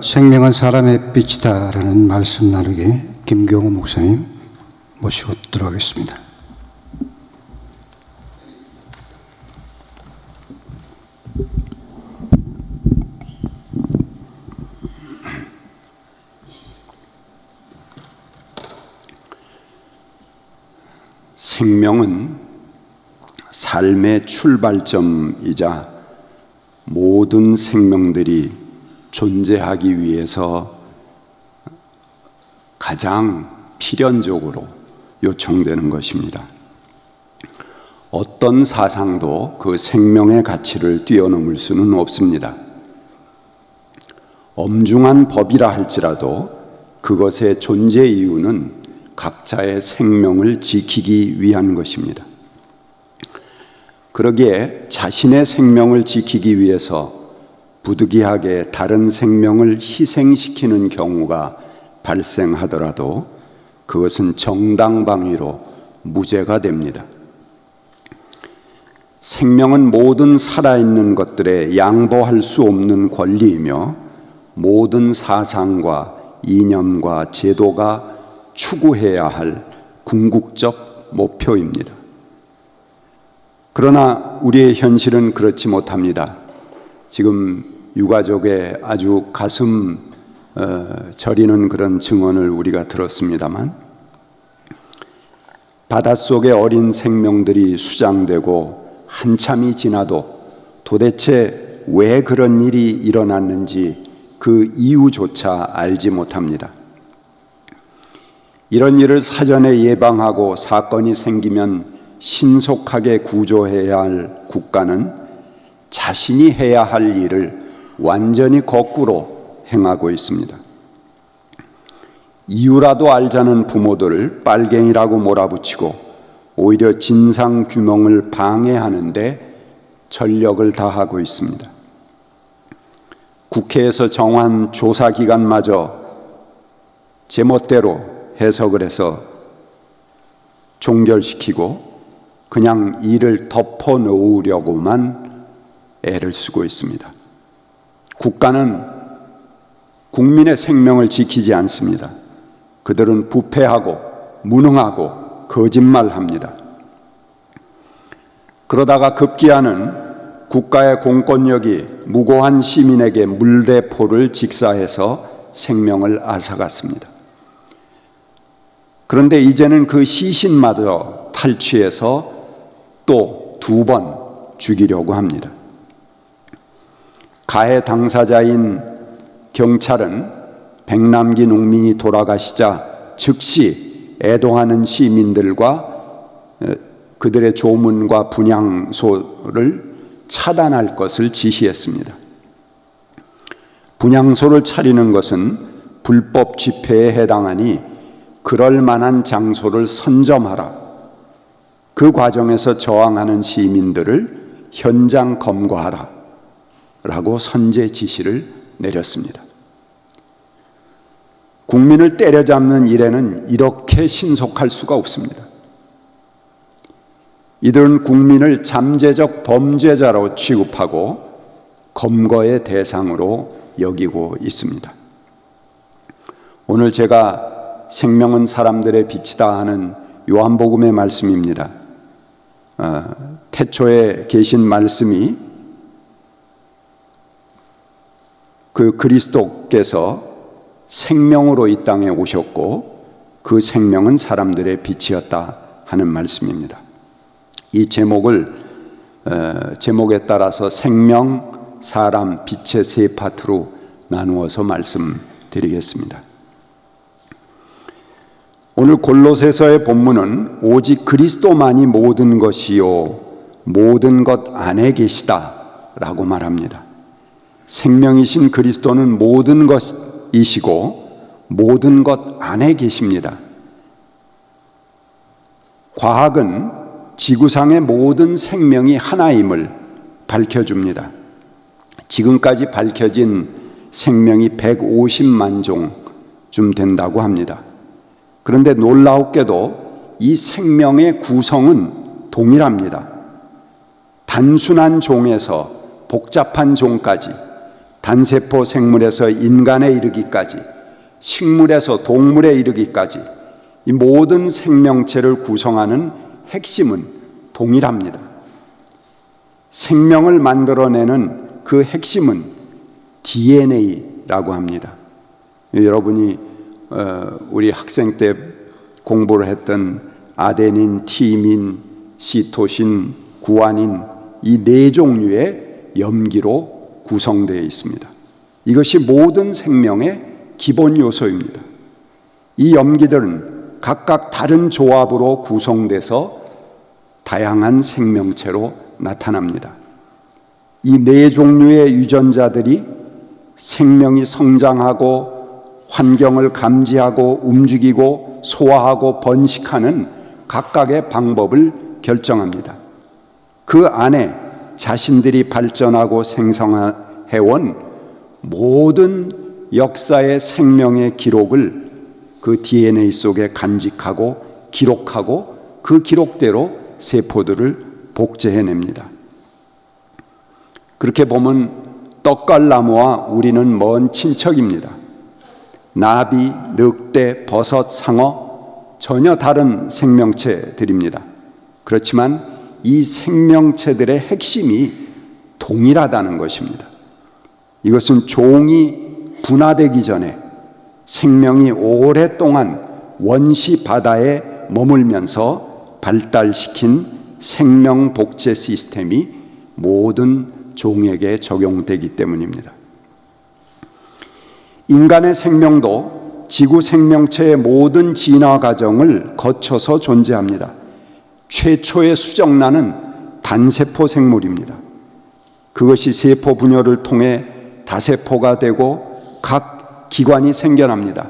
생명은 사람의 빛이다라는 말씀 나누기 김경호 목사님 모시고 들어가겠습니다. 생명은 삶의 출발점이자 모든 생명들이 존재하기 위해서 가장 필연적으로 요청되는 것입니다. 어떤 사상도 그 생명의 가치를 뛰어넘을 수는 없습니다. 엄중한 법이라 할지라도 그것의 존재 이유는 각자의 생명을 지키기 위한 것입니다. 그러기에 자신의 생명을 지키기 위해서 부득이하게 다른 생명을 희생시키는 경우가 발생하더라도 그것은 정당방위로 무죄가 됩니다. 생명은 모든 살아있는 것들에 양보할 수 없는 권리이며 모든 사상과 이념과 제도가 추구해야 할 궁극적 목표입니다. 그러나 우리의 현실은 그렇지 못합니다. 지금 유가족의 아주 가슴 저리는 그런 증언을 우리가 들었습니다만, 바닷속의 어린 생명들이 수장되고 한참이 지나도 도대체 왜 그런 일이 일어났는지 그 이유조차 알지 못합니다. 이런 일을 사전에 예방하고 사건이 생기면 신속하게 구조해야 할 국가는 자신이 해야 할 일을 완전히 거꾸로 행하고 있습니다. 이유라도 알자는 부모들을 빨갱이라고 몰아붙이고 오히려 진상 규명을 방해하는데 전력을 다하고 있습니다. 국회에서 정한 조사 기간마저 제멋대로 해석을 해서 종결시키고 그냥 일을 덮어 놓으려고만 애를 쓰고 있습니다. 국가는 국민의 생명을 지키지 않습니다. 그들은 부패하고 무능하고 거짓말합니다. 그러다가 급기야는 국가의 공권력이 무고한 시민에게 물대포를 직사해서 생명을 앗아갔습니다. 그런데 이제는 그 시신마저 탈취해서 또 2번 죽이려고 합니다. 가해 당사자인 경찰은 백남기 농민이 돌아가시자 즉시 애동하는 시민들과 그들의 조문과 분향소를 차단할 것을 지시했습니다. 분향소를 차리는 것은 불법 집회에 해당하니 그럴 만한 장소를 선점하라. 그 과정에서 저항하는 시민들을 현장 검거하라. 라고 선제 지시를 내렸습니다. 국민을 때려잡는 일에는 이렇게 신속할 수가 없습니다. 이들은 국민을 잠재적 범죄자로 취급하고 검거의 대상으로 여기고 있습니다. 오늘 제가 생명은 사람들의 빛이다 하는 요한복음의 말씀입니다. 태초에 계신 말씀이 그 그리스도께서 생명으로 이 땅에 오셨고 그 생명은 사람들의 빛이었다 하는 말씀입니다. 이 제목에 따라서 생명, 사람, 빛의 세 파트로 나누어서 말씀드리겠습니다. 오늘 골로새서의 본문은 오직 그리스도만이 모든 것이요 모든 것 안에 계시다라고 말합니다. 생명이신 그리스도는 모든 것이시고 모든 것 안에 계십니다. 과학은 지구상의 모든 생명이 하나임을 밝혀줍니다. 지금까지 밝혀진 생명이 150만 종쯤 된다고 합니다. 그런데 놀라웠게도 이 생명의 구성은 동일합니다. 단순한 종에서 복잡한 종까지 단세포 생물에서 인간에 이르기까지, 식물에서 동물에 이르기까지 이 모든 생명체를 구성하는 핵심은 동일합니다. 생명을 만들어내는 그 핵심은 DNA라고 합니다. 여러분이 우리 학생 때 공부를 했던 아데닌, 티민, 시토신, 구아닌 이 네 종류의 염기로 구성되어 있습니다. 이것이 모든 생명의 기본 요소입니다. 이 염기들은 각각 다른 조합으로 구성돼서 다양한 생명체로 나타납니다. 이 네 종류의 유전자들이 생명이 성장하고 환경을 감지하고 움직이고 소화하고 번식하는 각각의 방법을 결정합니다. 그 안에 자신들이 발전하고 생성해온 모든 역사의 생명의 기록을 그 DNA 속에 간직하고 기록하고 그 기록대로 세포들을 복제해냅니다. 그렇게 보면 떡갈나무와 우리는 먼 친척입니다. 나비, 늑대, 버섯, 상어 전혀 다른 생명체들입니다. 그렇지만 이 생명체들의 핵심이 동일하다는 것입니다. 이것은 종이 분화되기 전에 생명이 오랫동안 원시 바다에 머물면서 발달시킨 생명 복제 시스템이 모든 종에게 적용되기 때문입니다. 인간의 생명도 지구 생명체의 모든 진화 과정을 거쳐서 존재합니다. 최초의 수정란은 단세포 생물입니다. 그것이 세포 분열을 통해 다세포가 되고 각 기관이 생겨납니다.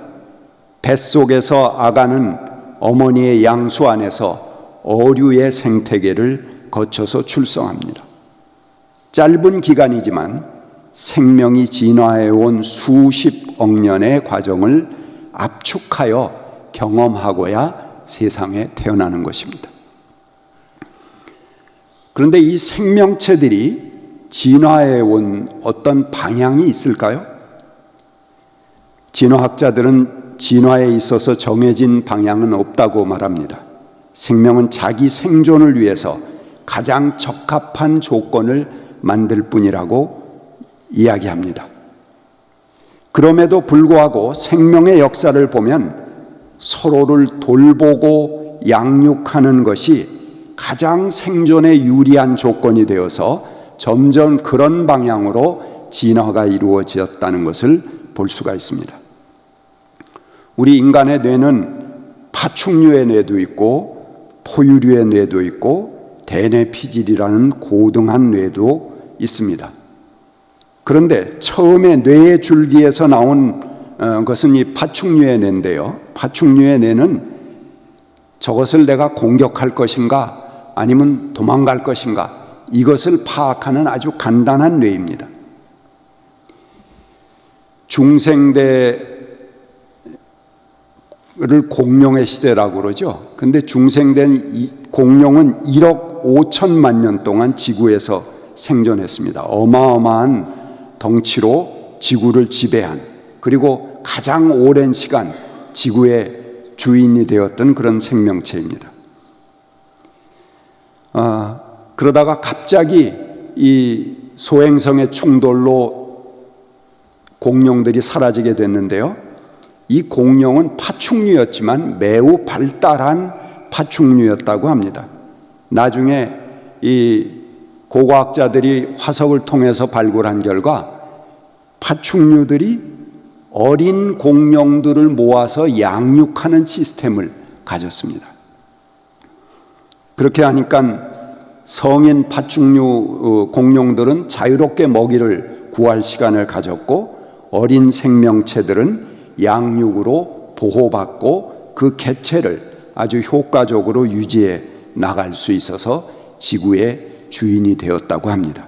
뱃속에서 아가는 어머니의 양수 안에서 어류의 생태계를 거쳐서 출생합니다. 짧은 기간이지만 생명이 진화해온 수십억 년의 과정을 압축하여 경험하고야 세상에 태어나는 것입니다. 그런데 이 생명체들이 진화해온 어떤 방향이 있을까요? 진화학자들은 진화에 있어서 정해진 방향은 없다고 말합니다. 생명은 자기 생존을 위해서 가장 적합한 조건을 만들 뿐이라고 이야기합니다. 그럼에도 불구하고 생명의 역사를 보면 서로를 돌보고 양육하는 것이 가장 생존에 유리한 조건이 되어서 점점 그런 방향으로 진화가 이루어졌다는 것을 볼 수가 있습니다. 우리 인간의 뇌는 파충류의 뇌도 있고 포유류의 뇌도 있고 대뇌피질이라는 고등한 뇌도 있습니다. 그런데 처음에 뇌의 줄기에서 나온 것은 이 파충류의 뇌인데요. 파충류의 뇌는 저것을 내가 공격할 것인가 아니면 도망갈 것인가 이것을 파악하는 아주 간단한 뇌입니다. 중생대를 공룡의 시대라고 그러죠. 근데 중생된 공룡은 1억 5천만 년 동안 지구에서 생존했습니다. 어마어마한 덩치로 지구를 지배한, 그리고 가장 오랜 시간 지구의 주인이 되었던 그런 생명체입니다. 그러다가 갑자기 이 소행성의 충돌로 공룡들이 사라지게 됐는데요. 이 공룡은 파충류였지만 매우 발달한 파충류였다고 합니다. 나중에 이 고고학자들이 화석을 통해서 발굴한 결과 파충류들이 어린 공룡들을 모아서 양육하는 시스템을 가졌습니다. 그렇게 하니까 성인 파충류 공룡들은 자유롭게 먹이를 구할 시간을 가졌고 어린 생명체들은 양육으로 보호받고 그 개체를 아주 효과적으로 유지해 나갈 수 있어서 지구의 주인이 되었다고 합니다.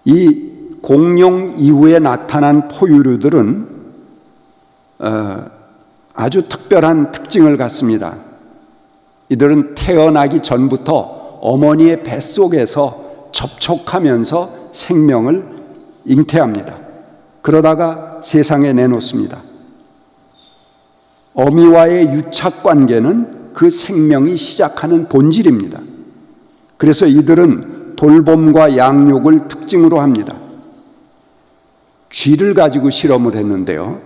이 공룡 이후에 나타난 포유류들은 아주 특별한 특징을 갖습니다. 이들은 태어나기 전부터 어머니의 뱃속에서 접촉하면서 생명을 잉태합니다. 그러다가 세상에 내놓습니다. 어미와의 유착관계는 그 생명이 시작하는 본질입니다. 그래서 이들은 돌봄과 양육을 특징으로 합니다. 쥐를 가지고 실험을 했는데요.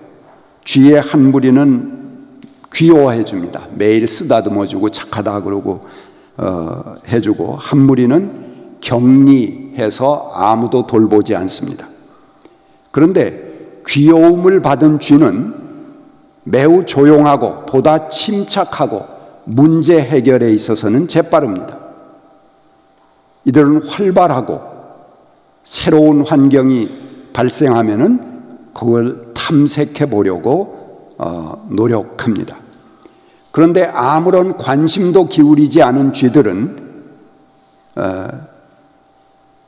쥐의 한 무리는 귀여워해 줍니다. 매일 쓰다듬어주고 착하다 그러고 해주고, 한 무리는 격리해서 아무도 돌보지 않습니다. 그런데 귀여움을 받은 쥐는 매우 조용하고 보다 침착하고 문제 해결에 있어서는 재빠릅니다. 이들은 활발하고 새로운 환경이 발생하면은 그걸 탐색해 보려고 노력합니다. 그런데 아무런 관심도 기울이지 않은 쥐들은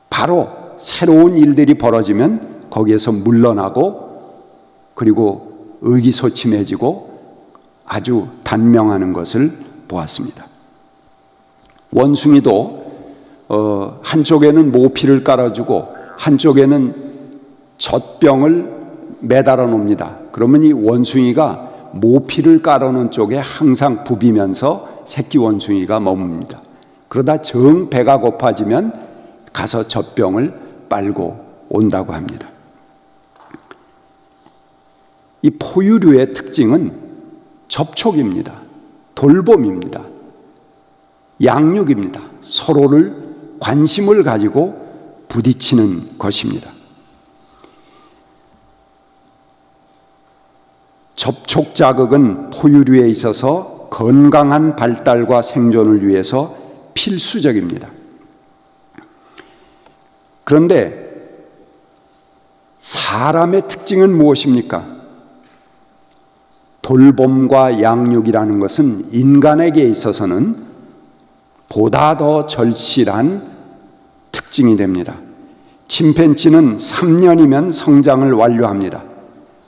바로 새로운 일들이 벌어지면 거기에서 물러나고, 그리고 의기소침해지고 아주 단명하는 것을 보았습니다. 원숭이도 한쪽에는 모피를 깔아주고 한쪽에는 젖병을 매달아 놓습니다. 그러면 이 원숭이가 모피를 깔아놓은 쪽에 항상 부비면서 새끼 원숭이가 머뭅니다. 그러다 정 배가 고파지면 가서 젖병을 빨고 온다고 합니다. 이 포유류의 특징은 접촉입니다. 돌봄입니다. 양육입니다. 서로를 관심을 가지고 부딪히는 것입니다. 접촉 자극은 포유류에 있어서 건강한 발달과 생존을 위해서 필수적입니다. 그런데 사람의 특징은 무엇입니까? 돌봄과 양육이라는 것은 인간에게 있어서는 보다 더 절실한 특징이 됩니다. 침팬지는 3년이면 성장을 완료합니다.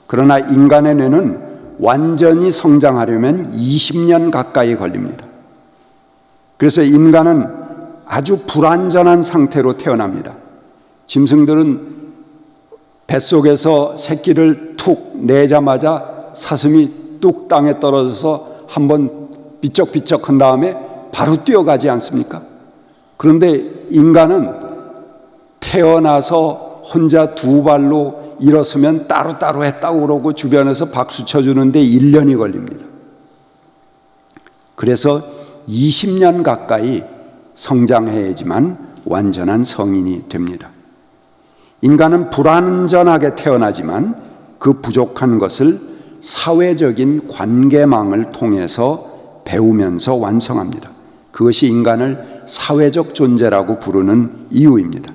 그러나 인간의 뇌는 완전히 성장하려면 20년 가까이 걸립니다. 그래서 인간은 아주 불완전한 상태로 태어납니다. 짐승들은 뱃속에서 새끼를 툭 내자마자 사슴이 뚝 땅에 떨어져서 한번 비쩍비쩍 한 다음에 바로 뛰어가지 않습니까? 그런데 인간은 태어나서 혼자 두 발로 일어서면 따로따로 했다고 그러고 주변에서 박수 쳐주는데 1년이 걸립니다. 그래서 20년 가까이 성장해야지만 완전한 성인이 됩니다. 인간은 불완전하게 태어나지만 그 부족한 것을 사회적인 관계망을 통해서 배우면서 완성합니다. 그것이 인간을 사회적 존재라고 부르는 이유입니다.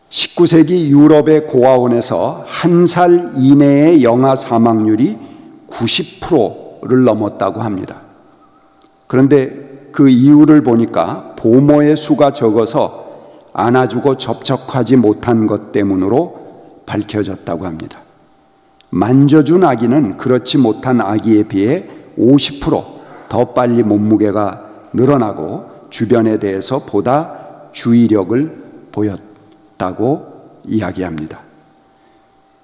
19세기 유럽의 고아원에서 1살 이내의 영아 사망률이 90%를 넘었다고 합니다. 그런데 그 이유를 보니까 보모의 수가 적어서 안아주고 접촉하지 못한 것 때문으로 밝혀졌다고 합니다. 만져준 아기는 그렇지 못한 아기에 비해 50% 빨리 몸무게가 늘어나고 주변에 대해서 보다 주의력을 보였다고 이야기합니다.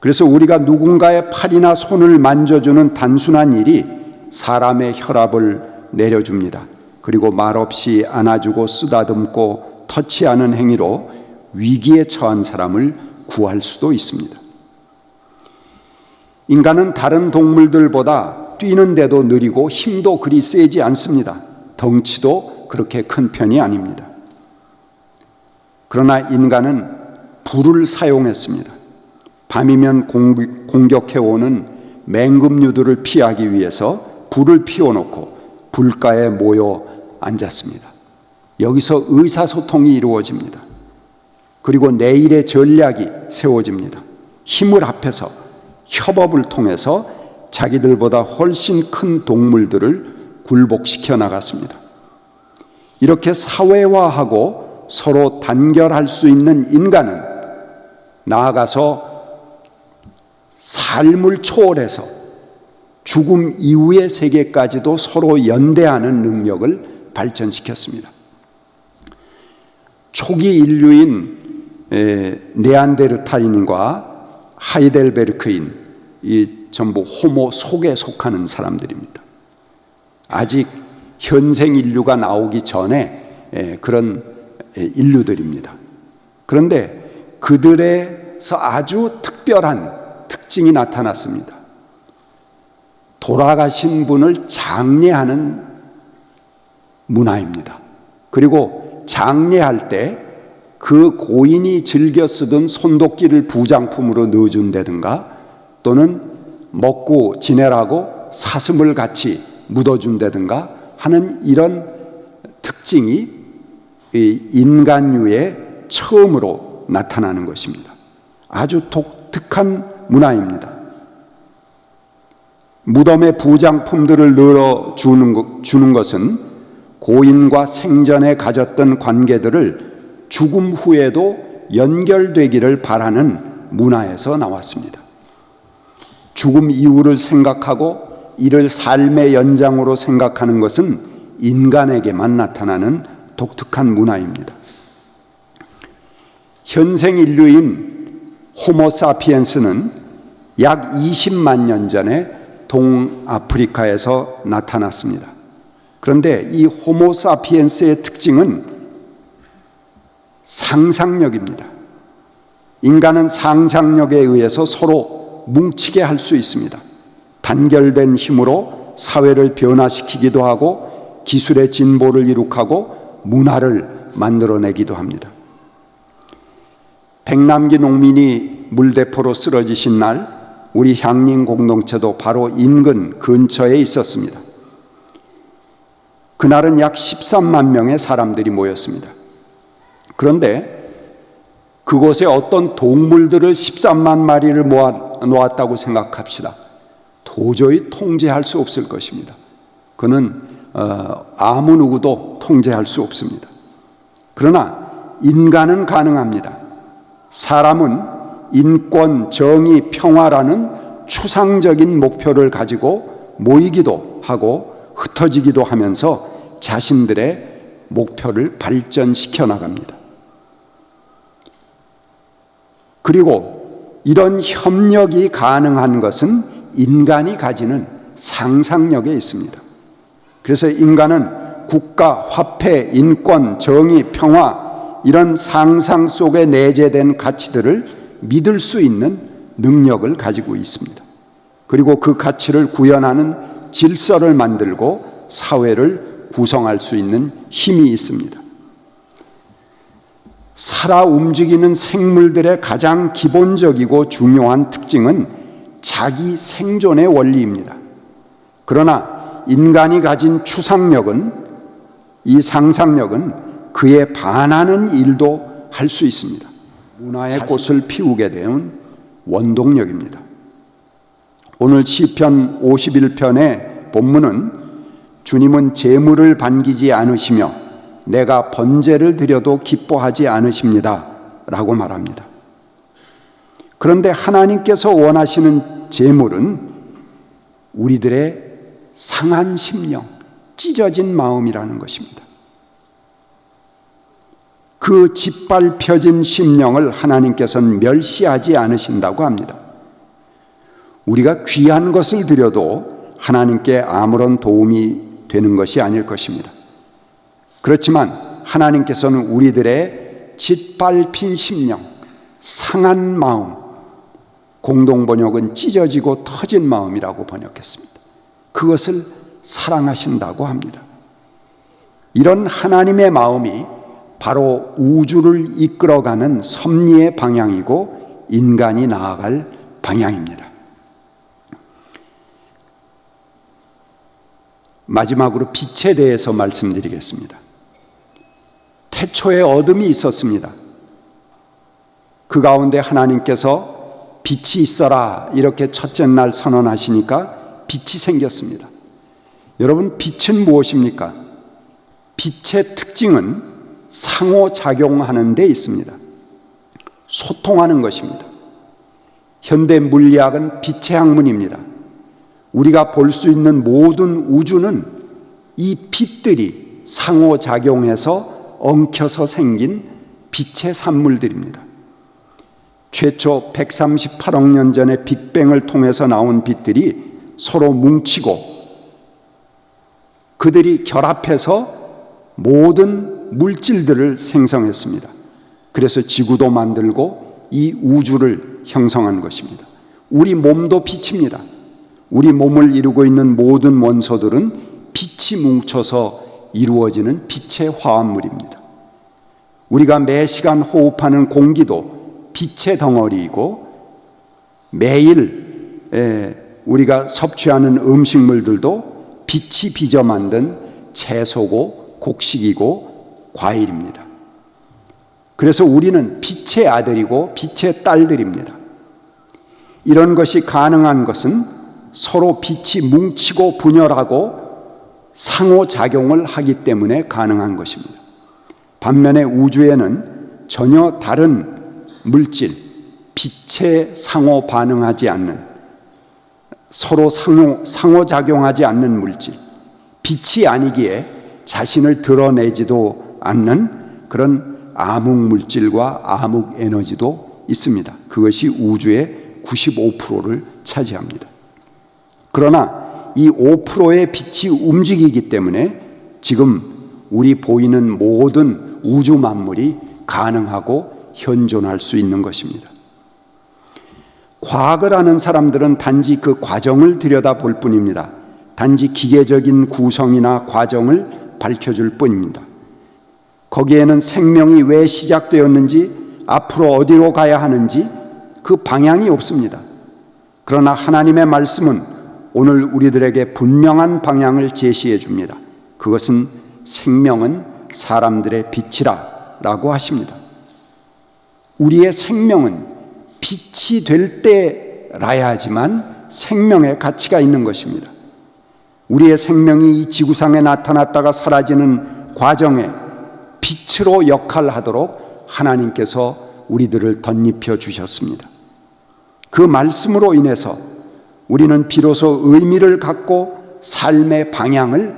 그래서 우리가 누군가의 팔이나 손을 만져주는 단순한 일이 사람의 혈압을 내려줍니다. 그리고 말없이 안아주고 쓰다듬고 터치하는 행위로 위기에 처한 사람을 구할 수도 있습니다. 인간은 다른 동물들보다 뛰는데도 느리고 힘도 그리 세지 않습니다. 덩치도 그렇게 큰 편이 아닙니다. 그러나 인간은 불을 사용했습니다. 밤이면 공격해오는 맹금류들을 피하기 위해서 불을 피워놓고 불가에 모여 앉았습니다. 여기서 의사소통이 이루어집니다. 그리고 내일의 전략이 세워집니다. 힘을 합해서 협업을 통해서 자기들보다 훨씬 큰 동물들을 굴복시켜 나갔습니다. 이렇게 사회화하고 서로 단결할 수 있는 인간은 나아가서 삶을 초월해서 죽음 이후의 세계까지도 서로 연대하는 능력을 발전시켰습니다. 초기 인류인 네안데르탈인과 하이델베르크인, 이 전부 호모 속에 속하는 사람들입니다. 아직 현생 인류가 나오기 전에 그런 인류들입니다. 그런데 그들에서 아주 특별한 특징이 나타났습니다. 돌아가신 분을 장례하는 문화입니다. 그리고 장례할 때 그 고인이 즐겨 쓰던 손도끼를 부장품으로 넣어준다든가, 또는 먹고 지내라고 사슴을 같이 묻어준다든가 하는 이런 특징이 인간류에 처음으로 나타나는 것입니다. 아주 독특한 문화입니다. 무덤에 부장품들을 넣어주는 것은 고인과 생전에 가졌던 관계들을 죽음 후에도 연결되기를 바라는 문화에서 나왔습니다. 죽음 이후를 생각하고 이를 삶의 연장으로 생각하는 것은 인간에게만 나타나는 독특한 문화입니다. 현생 인류인 호모사피엔스는 약 20만 년 전에 동아프리카에서 나타났습니다. 그런데 이 호모사피엔스의 특징은 상상력입니다. 인간은 상상력에 의해서 서로 뭉치게 할 수 있습니다. 단결된 힘으로 사회를 변화시키기도 하고 기술의 진보를 이룩하고 문화를 만들어내기도 합니다. 백남기 농민이 물대포로 쓰러지신 날 우리 향림 공동체도 바로 인근 근처에 있었습니다. 그날은 약 13만 명의 사람들이 모였습니다. 그런데 그곳에 어떤 동물들을 13만 마리를 모아 놓았다고 생각합시다. 도저히 통제할 수 없을 것입니다. 그는 아무 누구도 통제할 수 없습니다. 그러나 인간은 가능합니다. 사람은 인권, 정의, 평화라는 추상적인 목표를 가지고 모이기도 하고 흩어지기도 하면서 자신들의 목표를 발전시켜 나갑니다. 그리고 이런 협력이 가능한 것은 인간이 가지는 상상력에 있습니다. 그래서 인간은 국가, 화폐, 인권, 정의, 평화 이런 상상 속에 내재된 가치들을 믿을 수 있는 능력을 가지고 있습니다. 그리고 그 가치를 구현하는 질서를 만들고 사회를 구성할 수 있는 힘이 있습니다. 살아 움직이는 생물들의 가장 기본적이고 중요한 특징은 자기 생존의 원리입니다. 그러나 인간이 가진 추상력은, 이 상상력은 그에 반하는 일도 할 수 있습니다. 문화의 꽃을 피우게 된 원동력입니다. 오늘 시편 51편의 본문은 주님은 재물을 반기지 않으시며 내가 번제를 드려도 기뻐하지 않으십니다 라고 말합니다. 그런데 하나님께서 원하시는 재물은 우리들의 상한 심령, 찢어진 마음이라는 것입니다. 그 짓밟혀진 심령을 하나님께서는 멸시하지 않으신다고 합니다. 우리가 귀한 것을 드려도 하나님께 아무런 도움이 되는 것이 아닐 것입니다. 그렇지만 하나님께서는 우리들의 짓밟힌 심령, 상한 마음, 공동번역은 찢어지고 터진 마음이라고 번역했습니다. 그것을 사랑하신다고 합니다. 이런 하나님의 마음이 바로 우주를 이끌어가는 섭리의 방향이고 인간이 나아갈 방향입니다. 마지막으로 빛에 대해서 말씀드리겠습니다. 태초에 어둠이 있었습니다. 그 가운데 하나님께서 빛이 있어라 이렇게 첫째 날 선언하시니까 빛이 생겼습니다. 여러분, 빛은 무엇입니까? 빛의 특징은 상호작용하는 데 있습니다. 소통하는 것입니다. 현대 물리학은 빛의 학문입니다. 우리가 볼 수 있는 모든 우주는 이 빛들이 상호작용해서 엉켜서 생긴 빛의 산물들입니다. 최초 138억 년 전에 빅뱅을 통해서 나온 빛들이 서로 뭉치고 그들이 결합해서 모든 물질들을 생성했습니다. 그래서 지구도 만들고 이 우주를 형성한 것입니다. 우리 몸도 빛입니다. 우리 몸을 이루고 있는 모든 원소들은 빛이 뭉쳐서 이루어지는 빛의 화합물입니다. 우리가 매 시간 호흡하는 공기도 빛의 덩어리이고 매일 우리가 섭취하는 음식물들도 빛이 빚어 만든 채소고 곡식이고 과일입니다. 그래서 우리는 빛의 아들이고 빛의 딸들입니다. 이런 것이 가능한 것은 서로 빛이 뭉치고 분열하고 상호작용을 하기 때문에 가능한 것입니다. 반면에 우주에는 전혀 다른 물질, 빛에 상호 반응하지 않는, 서로 상호작용하지 않는 물질, 빛이 아니기에 자신을 드러내지도 않는 그런 암흑물질과 암흑에너지도 있습니다. 그것이 우주의 95%를 차지합니다. 그러나 이 5%의 빛이 움직이기 때문에 지금 우리 보이는 모든 우주 만물이 가능하고 현존할 수 있는 것입니다. 과학을 아는 사람들은 단지 그 과정을 들여다볼 뿐입니다. 단지 기계적인 구성이나 과정을 밝혀줄 뿐입니다. 거기에는 생명이 왜 시작되었는지, 앞으로 어디로 가야 하는지 그 방향이 없습니다. 그러나 하나님의 말씀은 오늘 우리들에게 분명한 방향을 제시해 줍니다. 그것은 생명은 사람들의 빛이라 라고 하십니다. 우리의 생명은 빛이 될 때라야지만 생명의 가치가 있는 것입니다. 우리의 생명이 이 지구상에 나타났다가 사라지는 과정에 빛으로 역할하도록 하나님께서 우리들을 덧입혀 주셨습니다. 그 말씀으로 인해서 우리는 비로소 의미를 갖고 삶의 방향을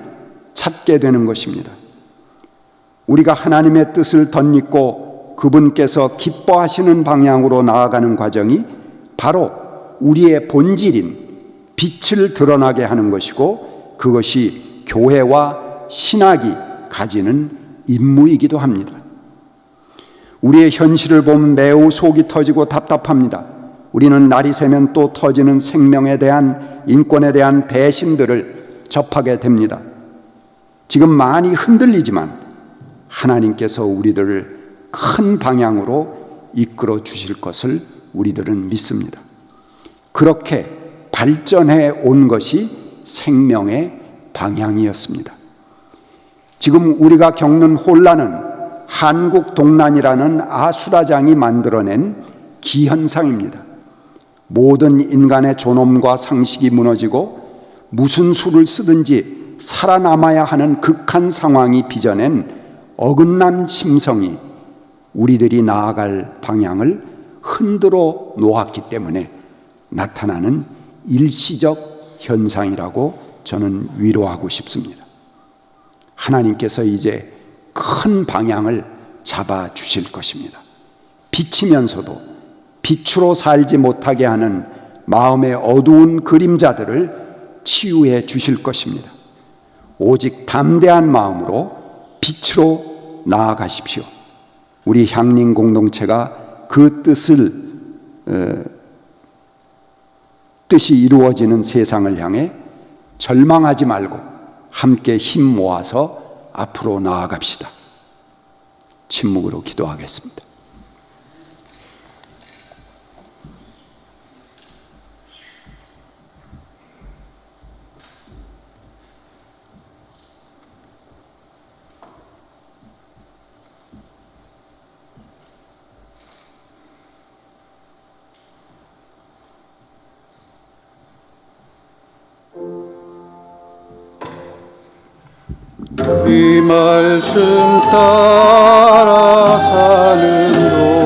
찾게 되는 것입니다. 우리가 하나님의 뜻을 덧입고 그분께서 기뻐하시는 방향으로 나아가는 과정이 바로 우리의 본질인 빛을 드러나게 하는 것이고, 그것이 교회와 신학이 가지는 임무이기도 합니다. 우리의 현실을 보면 매우 속이 터지고 답답합니다. 우리는 날이 새면 또 터지는 생명에 대한, 인권에 대한 배신들을 접하게 됩니다. 지금 많이 흔들리지만 하나님께서 우리들을 큰 방향으로 이끌어 주실 것을 우리들은 믿습니다. 그렇게 발전해 온 것이 생명의 방향이었습니다. 지금 우리가 겪는 혼란은 한국 동란이라는 아수라장이 만들어낸 기현상입니다. 모든 인간의 존엄과 상식이 무너지고 무슨 수를 쓰든지 살아남아야 하는 극한 상황이 빚어낸 어긋난 심성이 우리들이 나아갈 방향을 흔들어 놓았기 때문에 나타나는 일시적 현상이라고 저는 위로하고 싶습니다. 하나님께서 이제 큰 방향을 잡아 주실 것입니다. 비치면서도 빛으로 살지 못하게 하는 마음의 어두운 그림자들을 치유해 주실 것입니다. 오직 담대한 마음으로 빛으로 나아가십시오. 우리 향림 공동체가 그 뜻이 이루어지는 세상을 향해 절망하지 말고 함께 힘 모아서 앞으로 나아갑시다. 침묵으로 기도하겠습니다. 이 말씀 따라 사는 도